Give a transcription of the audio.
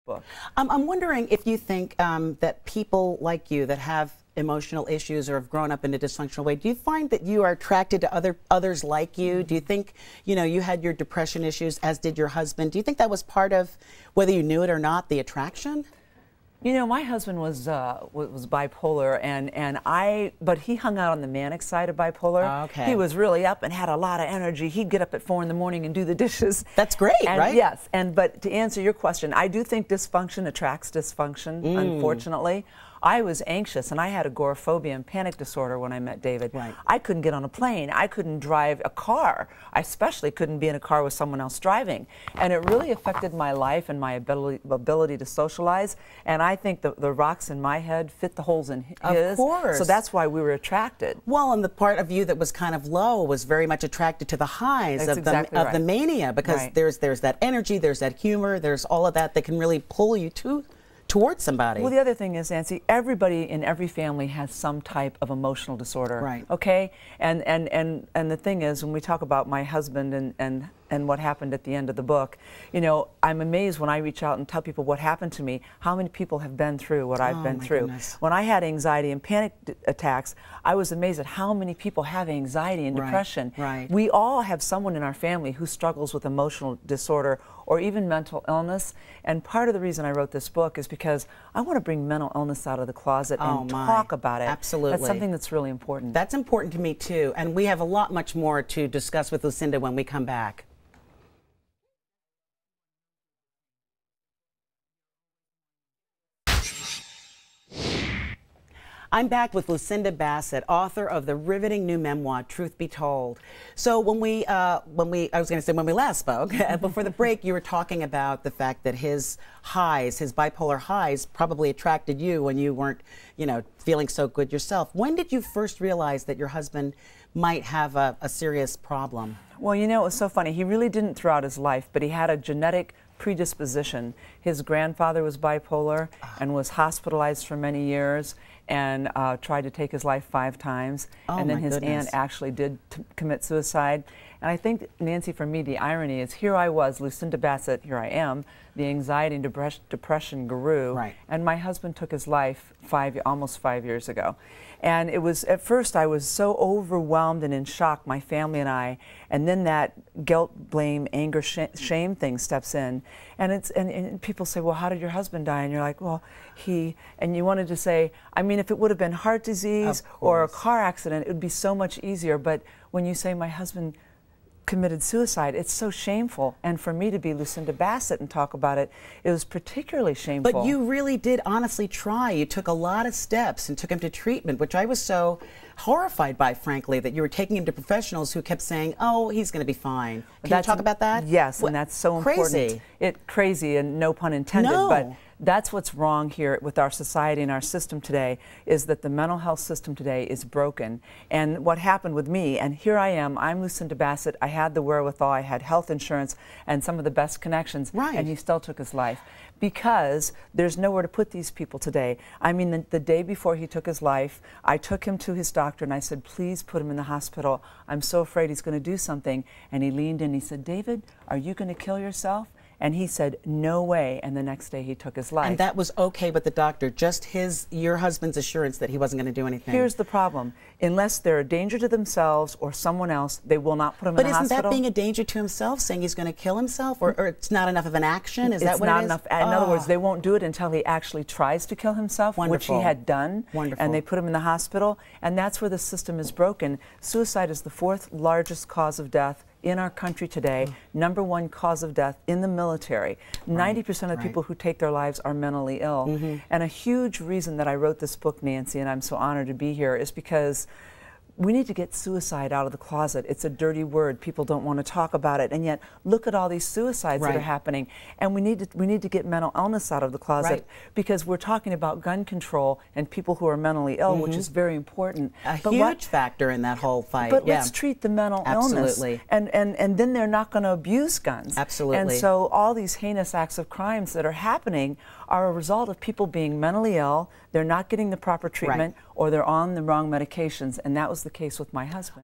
book. I'm wondering if you think that people like you that have emotional issues or have grown up in a dysfunctional way, do you find that you are attracted to others like you? Do you think, you had your depression issues, as did your husband? Do you think that was part of, whether you knew it or not, the attraction? My husband was bipolar, but he hung out on the manic side of bipolar. Okay. He was really up and had a lot of energy. He'd get up at 4 in the morning and do the dishes. That's great, right? Yes, but to answer your question, I do think dysfunction attracts dysfunction, unfortunately. I was anxious, and I had agoraphobia and panic disorder when I met David. Right. I couldn't get on a plane. I couldn't drive a car. I especially couldn't be in a car with someone else driving. And it really affected my life and my ability to socialize. And I think the rocks in my head fit the holes in his. Of course. So that's why we were attracted. Well, and the part of you that was kind of low was very much attracted to the highs of the mania, because there's that energy, there's that humor, there's all of that can really pull you towards somebody. Well, the other thing is, Nancy, everybody in every family has some type of emotional disorder. Right. Okay? And the thing is, when we talk about my husband and what happened at the end of the book, I'm amazed when I reach out and tell people what happened to me, how many people have been through what I've been through. Goodness. When I had anxiety and panic attacks, I was amazed at how many people have anxiety and depression. Right. We all have someone in our family who struggles with emotional disorder or even mental illness. And part of the reason I wrote this book is because I want to bring mental illness out of the closet and talk about it. Absolutely. That's something that's really important. That's important to me, too. And we have a lot much more to discuss with Lucinda when we come back. I'm back with Lucinda Bassett, author of the riveting new memoir, Truth Be Told. So when we last spoke, before the break, you were talking about the fact that his bipolar highs probably attracted you when you weren't, feeling so good yourself. When did you first realize that your husband might have a serious problem? Well, it was so funny. He really didn't throughout his life, but he had a genetic predisposition. His grandfather was bipolar and was hospitalized for many years and tried to take his life 5 times. And then his aunt actually did commit suicide. And I think, Nancy, for me, the irony is here I was, Lucinda Bassett, here I am, the anxiety and depression guru. Right. And my husband took his life almost 5 years ago. And it was, at first, I was so overwhelmed and in shock, my family and I, and then that guilt, blame, anger, shame thing steps in. And people say, well, how did your husband die? And you're like, well, and you wanted to say, I mean, if it would have been heart disease or a car accident, it would be so much easier. But when you say my husband committed suicide, it's so shameful. And for me to be Lucinda Bassett and talk about it, it was particularly shameful. But you really did honestly try. You took a lot of steps and took him to treatment, which I was so horrified by, frankly, that you were taking him to professionals who kept saying, oh, he's going to be fine. Can you talk about that? Yes, and that's so important. Crazy, and no pun intended, but that's what's wrong here with our society and our system today, is that the mental health system today is broken. And what happened with me, and here I am, I'm Lucinda Bassett, I had the wherewithal, I had health insurance and some of the best connections, and he still took his life. Because there's nowhere to put these people today. I mean, the day before he took his life, I took him to his doctor and I said, please put him in the hospital. I'm so afraid he's going to do something. And he leaned in and he said, David, are you going to kill yourself? And he said, no way. And the next day he took his life. And that was okay with the doctor, just your husband's assurance that he wasn't going to do anything. Here's the problem. Unless they're a danger to themselves or someone else, they will not put him in the hospital. But isn't that being a danger to himself, saying he's going to kill himself? Or it's not enough of an action? Is that what it is? It's not enough. In other words, they won't do it until he actually tries to kill himself, which he had done. Wonderful. And they put him in the hospital. And that's where the system is broken. Suicide is the 4th largest cause of death in our country today, #1 cause of death in the military. 90% of the people who take their lives are mentally ill. And a huge reason that I wrote this book, Nancy, and I'm so honored to be here, is because we need to get suicide out of the closet. It's a dirty word. People don't want to talk about it. And yet, look at all these suicides that are happening. And we need to get mental illness out of the closet because we're talking about gun control and people who are mentally ill, which is very important. A huge factor in that whole fight. But let's treat the mental illness. And then they're not going to abuse guns. Absolutely. And so all these heinous acts of crimes that are happening are a result of people being mentally ill, they're not getting the proper treatment, or they're on the wrong medications, and that was the case with my husband.